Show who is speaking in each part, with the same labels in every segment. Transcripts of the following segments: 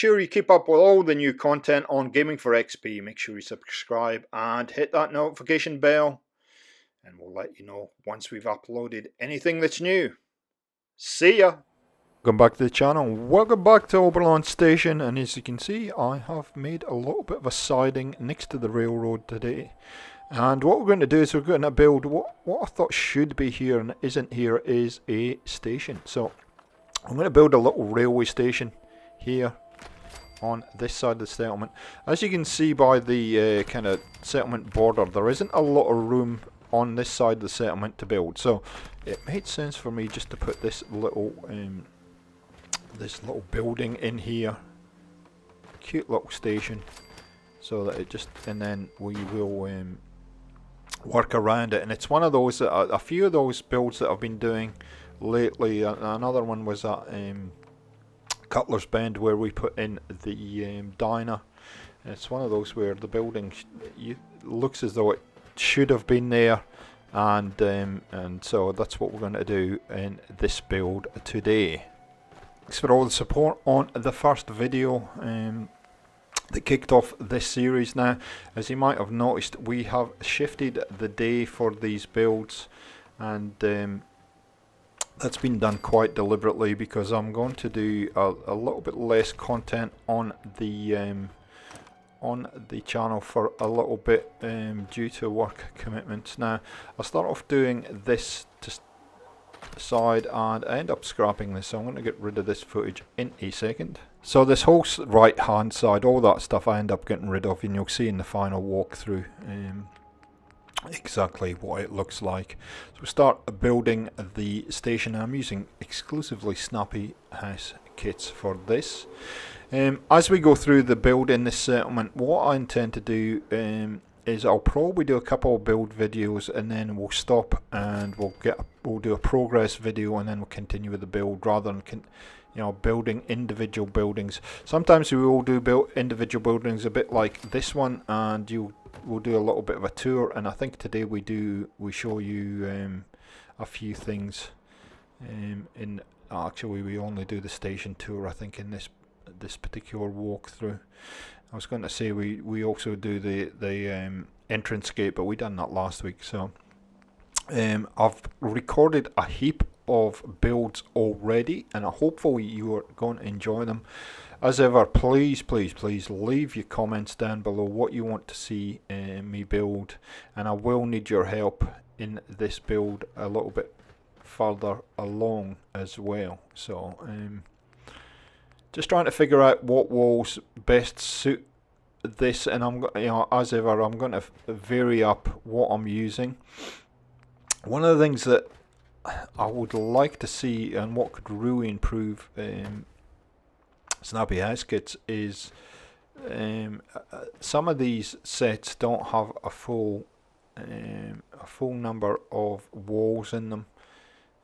Speaker 1: sure you keep up with all the new content on Gaming for XP. Make sure you subscribe and hit that notification bell, and we'll let you know once we've uploaded anything that's new. See ya! Welcome back to the channel. Welcome back to Oberlin Station, and as you can see, I have made a little bit of a siding next to the railroad today. And what we're going to do is we're going to build what I thought should be here and isn't here is a station. So I'm going to build a little railway station here on this side of the settlement. As you can see by the kind of settlement border, there isn't a lot of room on this side of the settlement to build. So it made sense for me just to put this little building in here, cute little station, so that it just, and then we will work around it. And it's one of those that a few of those builds that I've been doing lately. Another one was at Cutler's Bend, where we put in the diner. It's one of those where the building looks as though it should have been there, and so that's what we're going to do in this build today. Thanks for all the support on the first video that kicked off this series. Now, as you might have noticed, we have shifted the day for these builds, and that's been done quite deliberately because I'm going to do a little bit less content on the channel for a little bit due to work commitments. Now, I'll start off doing this to side and I end up scrapping this, so I'm going to get rid of this footage in a second. So this whole right hand side, all that stuff I end up getting rid of, and you'll see in the final walkthrough exactly what it looks like. So we start building the station. I'm using exclusively Snappy House kits for this. As we go through the build in this settlement, what I intend to do is I'll probably do a couple of build videos, and then we'll stop and we'll do a progress video, and then we'll continue with the build rather than building individual buildings. Sometimes we will do individual buildings a bit like this one, and we'll do a little bit of a tour. And I think today we show you a few things. Actually, we only do the station tour, I think, in this particular walkthrough. I was going to say we also do the entrance gate, but we done that last week. So I've recorded a heap of builds already, and hopefully you are going to enjoy them. As ever, please leave your comments down below what you want to see me build, and I will need your help in this build a little bit further along as well. So just trying to figure out what walls best suit this, and I'm as ever I'm going to vary up what I'm using. One of the things that I would like to see, and what could really improve Snappy House kits, is some of these sets don't have a full number of walls in them,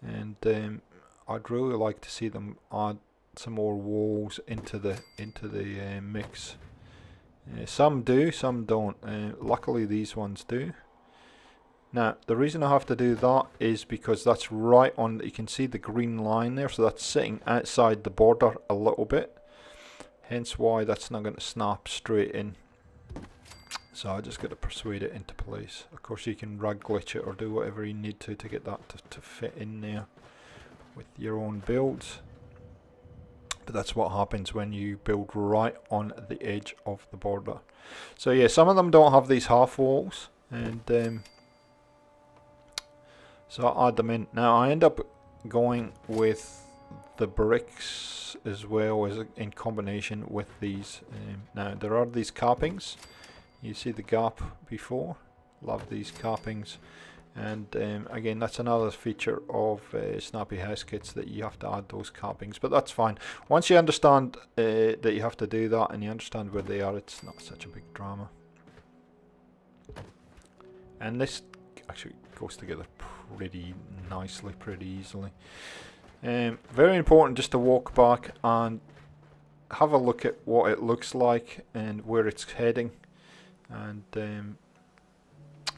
Speaker 1: and I'd really like to see them add some more walls into the mix. Some do, some don't. Luckily these ones do. Now the reason I have to do that is because that's right on, you can see the green line there, so that's sitting outside the border a little bit, hence why that's not going to snap straight in. So I just got to persuade it into place. Of course you can rag glitch it or do whatever you need to get that to fit in there with your own builds. But that's what happens when you build right on the edge of the border. So yeah, some of them don't have these half walls, and so I add them in. Now I end up going with the bricks as well as in combination with these. Now there are these cappings. You see the gap before. Love these cappings. And again, that's another feature of Snappy House kits, that you have to add those cappings, but that's fine. Once you understand that you have to do that and you understand where they are, it's not such a big drama. And this actually goes together pretty nicely, pretty easily. Very important just to walk back and have a look at what it looks like and where it's heading, and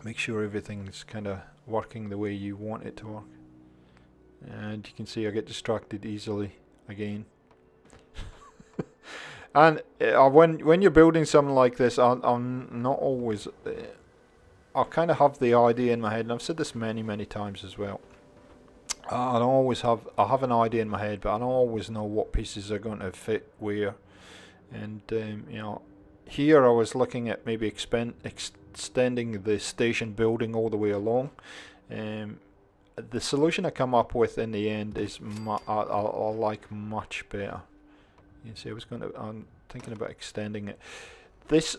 Speaker 1: make sure everything's kind of working the way you want it to work. And you can see I get distracted easily again. And when you're building something like this, I'm not always. I kind of have the idea in my head, and I've said this many times as well. I have an idea in my head, but I don't always know what pieces are going to fit where. And you know, here I was looking at maybe extending the station building all the way along. The solution I come up with in the end is I like much better. You see, I'm thinking about extending it. This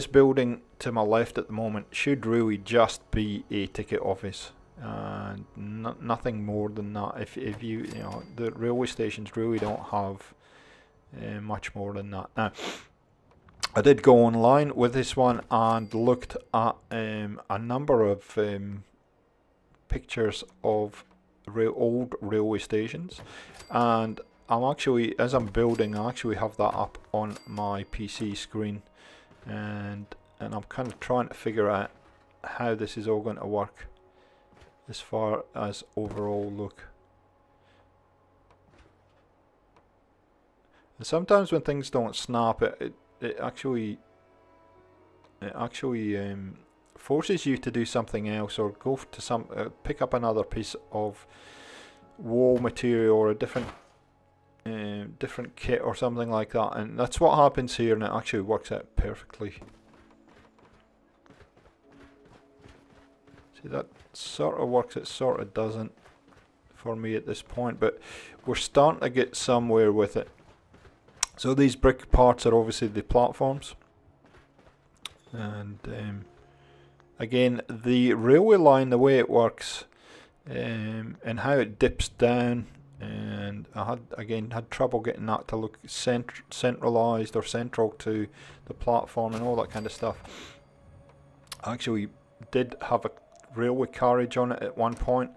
Speaker 1: building to my left at the moment should really just be a ticket office, and nothing more than that. If you know, the railway stations really don't have much more than that. Now, I did go online with this one and looked at a number of pictures of old railway stations, and I'm actually, as I'm building, I actually have that up on my PC screen, and I'm kind of trying to figure out how this is all going to work as far as overall look. And sometimes when things don't snap, it actually forces you to do something else, or go to pick up another piece of wall material or a different kit or something like that, and that's what happens here, and it actually works out perfectly. See, that sort of works, it sort of doesn't for me at this point, but we're starting to get somewhere with it. So these brick parts are obviously the platforms, and again, the railway line, the way it works, and how it dips down, and I had trouble getting that to look centralized or central to the platform and all that kind of stuff. I actually did have a railway carriage on it at one point,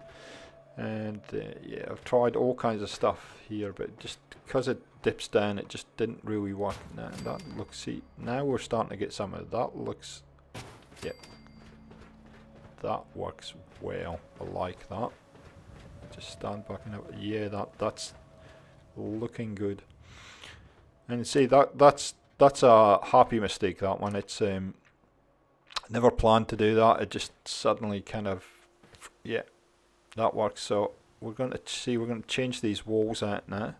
Speaker 1: and yeah, I've tried all kinds of stuff here, but just because it dips down, it just didn't really work. Now that looks, see, now we're starting to get some of that. Looks, yeah, that works well. I like that. Just stand back and out. Yeah, that's looking good. And see, that's a happy mistake, that one. It's never planned to do that. It just suddenly kind of, yeah, that works. So we're going to change these walls out now.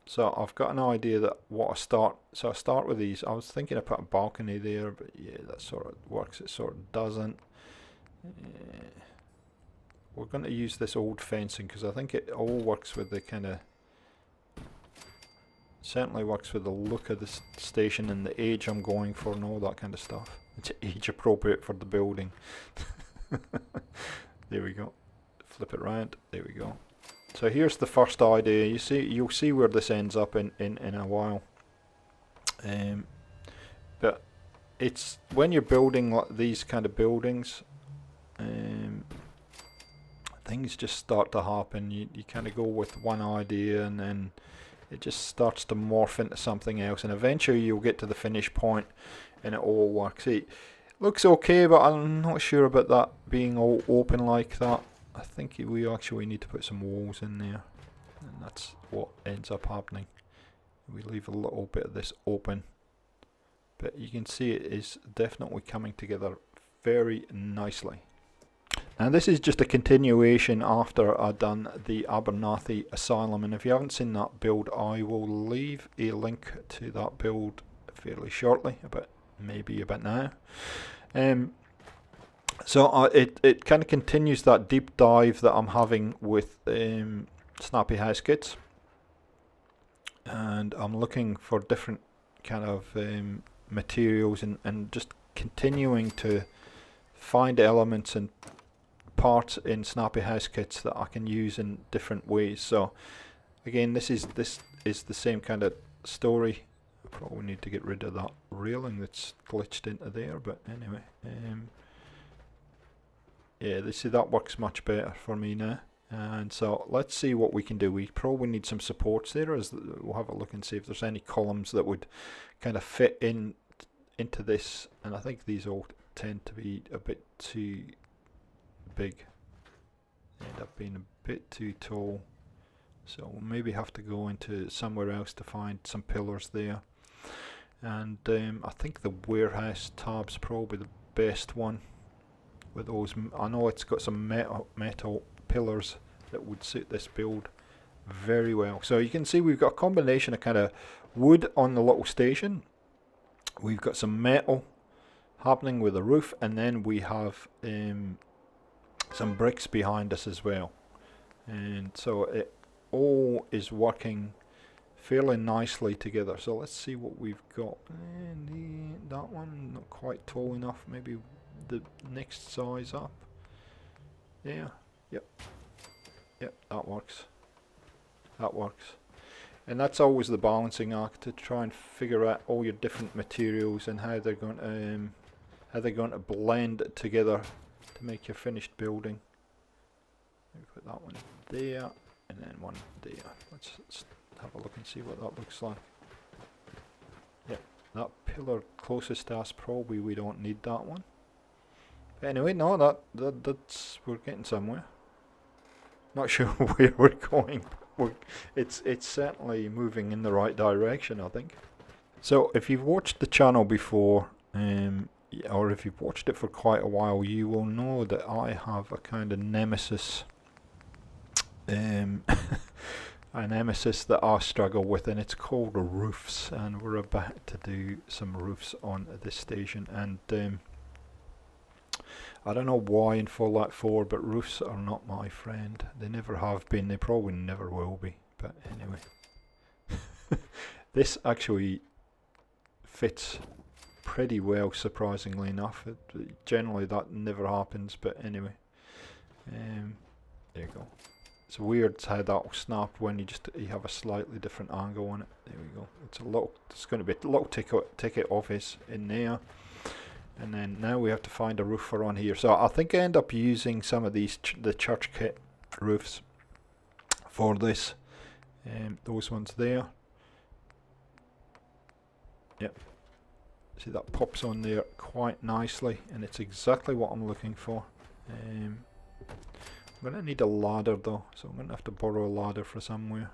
Speaker 1: So I've got an idea that I start with these. I was thinking of putting a balcony there, but yeah, that sort of works. It sort of doesn't. We're going to use this old fencing because I think it all works with the kind of, certainly works with the look of the station and the age I'm going for and all that kind of stuff. It's age appropriate for the building. There we go. Flip it around. There we go. So here's the first idea. You'll see where this ends up in a while. But it's when you're building like these kind of buildings, things just start to happen. You kind of go with one idea, and then it just starts to morph into something else, and eventually you'll get to the finish point and it all works. It looks okay, but I'm not sure about that being all open like that. I think we actually need to put some walls in there, and that's what ends up happening. We leave a little bit of this open, but you can see it is definitely coming together very nicely. And this is just a continuation after I've done the Abernathy Asylum, and if you haven't seen that build, I will leave a link to that build fairly shortly, maybe about now. So it kind of continues that deep dive that I'm having with Snappy House Kits, and I'm looking for different kind of materials and just continuing to find elements and parts in Snappy House Kits that I can use in different ways. So again, this is the same kind of story. I probably need to get rid of that railing that's glitched into there, but anyway. Yeah, that works much better for me now. And so let's see what we can do. We probably need some supports there. We'll have a look and see if there's any columns that would kind of fit into this. And I think these all tend to be a bit too big. They end up being a bit too tall. So we'll maybe have to go into somewhere else to find some pillars there. And I think the warehouse tab's probably the best one. With those, I know it's got some metal pillars that would suit this build very well. So you can see we've got a combination of kind of wood on the little station. We've got some metal happening with the roof, and then we have some bricks behind us as well. And so it all is working fairly nicely together. So let's see what we've got. And that one not quite tall enough. Maybe the next size up. Yeah. Yep. Yep. That works. That works. And that's always the balancing act, to try and figure out all your different materials and how they're going to blend together to make your finished building. Maybe put that one there and then one there. Let's have a look and see what that looks like. Yep, that pillar closest to us, probably we don't need that one. But anyway, no, that's we're getting somewhere. Not sure where we're going. It's certainly moving in the right direction, I think. So if you've watched the channel before, or if you've watched it for quite a while, you will know that I have a kind of nemesis, a nemesis that I struggle with, and it's called roofs. And we're about to do some roofs on this station, and I don't know why in Fallout 4, but roofs are not my friend. They never have been, they probably never will be. But anyway, this actually fits pretty well, surprisingly enough. Generally that never happens, but anyway. There you go. It's weird how that will snap when you have a slightly different angle on it. There we go. It's going to be a little ticket office in there. And then now we have to find a roofer on here. So I think I end up using some of these the church kit roofs for this. Those ones there. Yep. See, that pops on there quite nicely, and it's exactly what I'm looking for. I'm going to need a ladder though, so I'm going to have to borrow a ladder from somewhere.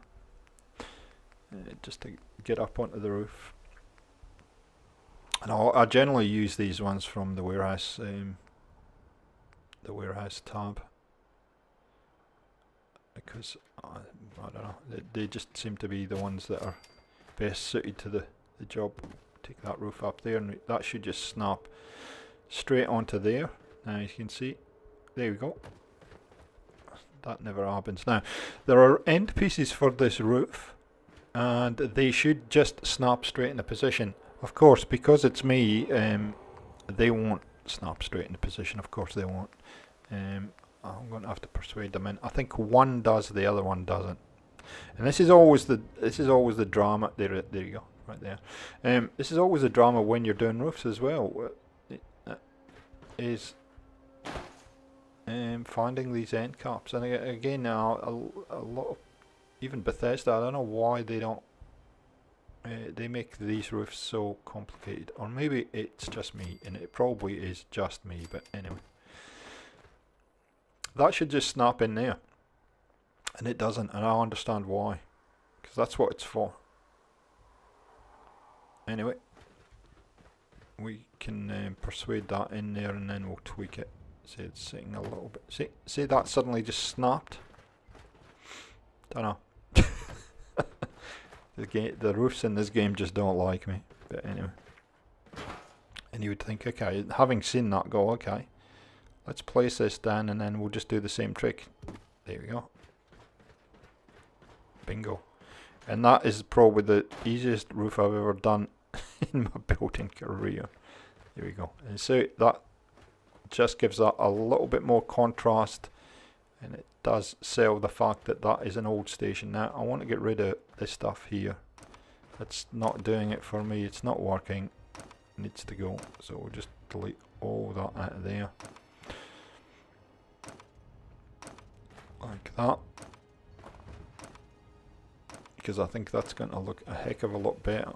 Speaker 1: Just to get up onto the roof. And I generally use these ones from the warehouse tab, because I don't know, they just seem to be the ones that are best suited to the job. Take that roof up there, and that should just snap straight onto there. Now you can see, there we go. That never happens. Now there are end pieces for this roof, and they should just snap straight into position. Of course, because it's me, they won't snap straight into position. Of course they won't. I'm going to have to persuade them in. I think one does, the other one doesn't. And this is always the drama. There you go, right there. This is always the drama when you're doing roofs as well. Is finding these end caps. And again, now a lot of, even Bethesda, I don't know why they don't. They make these roofs so complicated, or maybe it's just me, and it probably is just me, but anyway. That should just snap in there, and it doesn't, and I understand why, because that's what it's for. Anyway, we can persuade that in there, and then we'll tweak it. See, it's sitting a little bit. See that suddenly just snapped? Don't know. The roofs in this game just don't like me, but anyway. And you would think, okay, having seen that, go, okay, let's place this down, and then we'll just do the same trick. There we go. Bingo. And that is probably the easiest roof I've ever done in my building career. There we go. And so that just gives that a little bit more contrast, and it does sell the fact that that is an old station. Now I want to get rid of this stuff here. It's not doing it for me. It's not working. It needs to go. So we'll just delete all that out of there. Like that. Because I think that's going to look a heck of a lot better.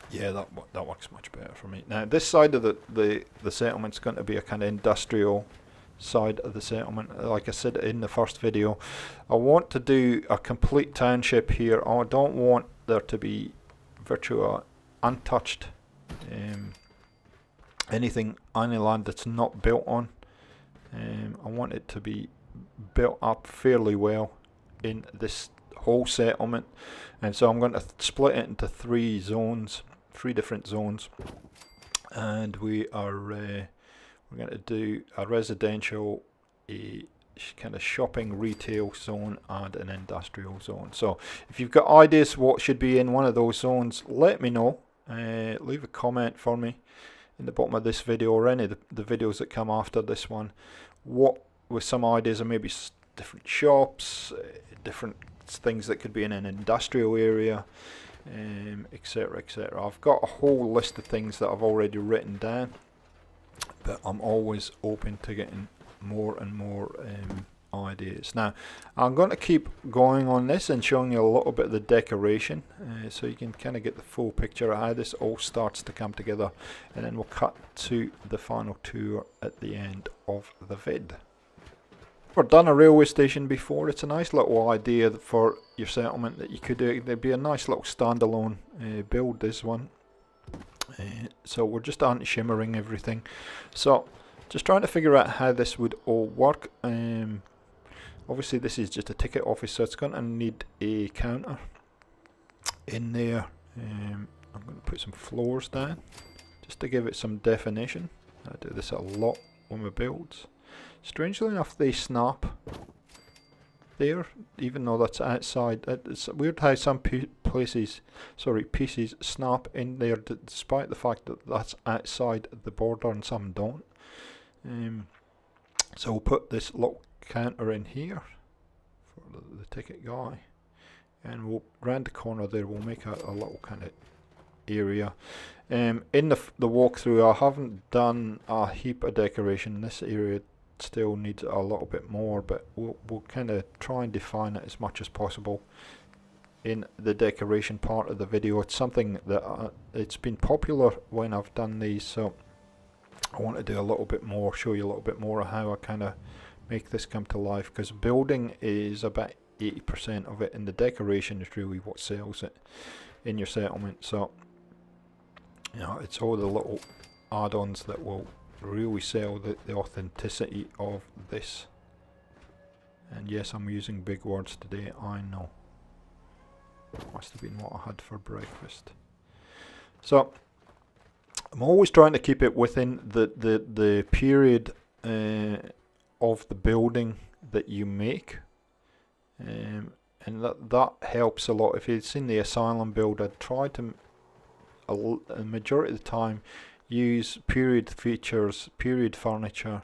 Speaker 1: Yeah, that works much better for me. Now this side of the settlement's going to be a kind of industrial side of the settlement. Like I said in the first video, I want to do a complete township here. I don't want there to be virtually untouched anything, any land that's not built on. I want it to be built up fairly well in this whole settlement, and so I'm going to split it into three different zones, and we're going to do a residential, a kind of shopping retail zone, and an industrial zone. So if you've got ideas what should be in one of those zones, let me know. Leave a comment for me in the bottom of this video, or any of the videos that come after this one, what with some ideas of maybe different shops, different things that could be in an industrial area, etc, etc. I've got a whole list of things that I've already written down, but I'm always open to getting more and more ideas. Now I'm going to keep going on this and showing you a little bit of the decoration, so you can kind of get the full picture of how this all starts to come together, and then we'll cut to the final tour at the end of the vid. I've done a railway station before. It's a nice little idea for your settlement that you could do. There'd be a nice little standalone build, this one. So we're just anti-shimmering everything. So just trying to figure out how this would all work. Obviously this is just a ticket office, so it's going to need a counter in there. I'm going to put some floors down just to give it some definition. I do this a lot with my builds. Strangely enough, they snap there, even though that's outside. It's weird how some pieces snap in there, despite the fact that that's outside the border, and some don't. So we'll put this little counter in here for the ticket guy, and we'll round the corner there. We'll make a little kind of area. In the walkthrough, I haven't done a heap of decoration in this area. Still needs a little bit more, but we'll kind of try and define it as much as possible in the decoration part of the video. It's something that it's been popular when I've done these, so I want to do a little bit more, show you a little bit more of how I kind of make this come to life, because building is about 80% of it, and the decoration is really what sells it in your settlement. So you know, it's all the little add-ons that will really sell the authenticity of this. And yes, I'm using big words today, I know. Must have been what I had for breakfast. So I'm always trying to keep it within the period of the building that you make, and that helps a lot. If you've seen the asylum build, I try to a majority of the time use period features, period furniture,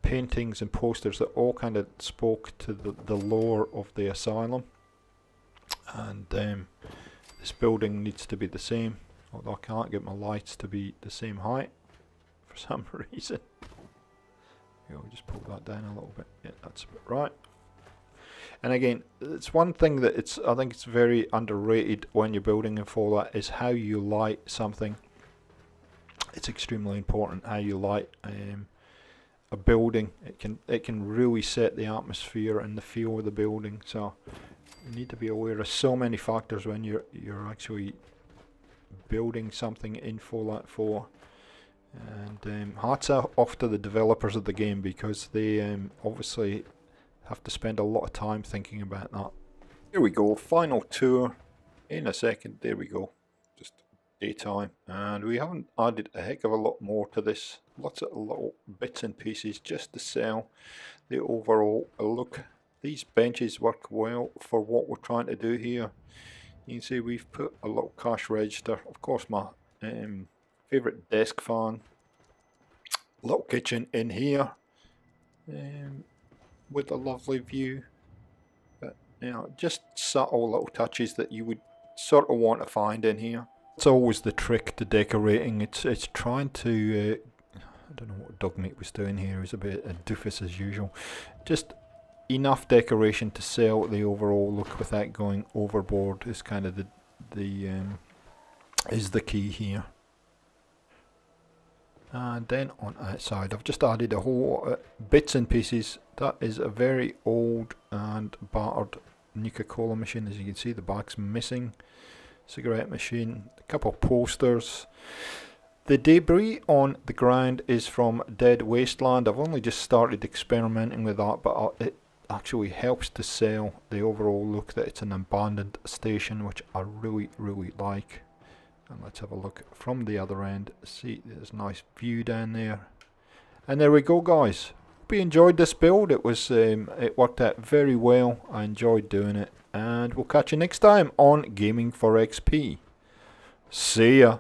Speaker 1: paintings and posters that all kind of spoke to the lore of the asylum. And this building needs to be the same, although I can't get my lights to be the same height for some reason. I'll just pull that down a little bit. Yeah, that's right. And again, it's one thing that I think it's very underrated when you're building in Fallout, is how you light something. It's extremely important how you light a building. It can really set the atmosphere and the feel of the building. So you need to be aware of so many factors when you're actually building something in Fallout 4. And hats off to the developers of the game, because they obviously have to spend a lot of time thinking about that. Here we go, final tour in a second. There we go, just daytime, and we haven't added a heck of a lot more to this. Lots of little bits and pieces just to sell the overall look. These benches work well for what we're trying to do here. You can see we've put a little cash register, of course my favourite desk fan, little kitchen in here with a lovely view. But you know, just subtle little touches that you would sort of want to find in here. It's always the trick to decorating. It's trying to I don't know what Dogmeat was doing here. He's a bit a doofus as usual. Just enough decoration to sell the overall look without going overboard is kind of the key here. And then on that side, I've just added a whole bits and pieces. That is a very old and battered Nuka-Cola machine. As you can see, the back's missing. Cigarette machine, a couple of posters. The debris on the ground is from Dead Wasteland. I've only just started experimenting with that, but it actually helps to sell the overall look that it's an abandoned station, which I really, really like. And let's have a look from the other end. See, there's a nice view down there. And there we go, guys. Hope you enjoyed this build. It was it worked out very well. I enjoyed doing it. And we'll catch you next time on Gaming for XP. See ya.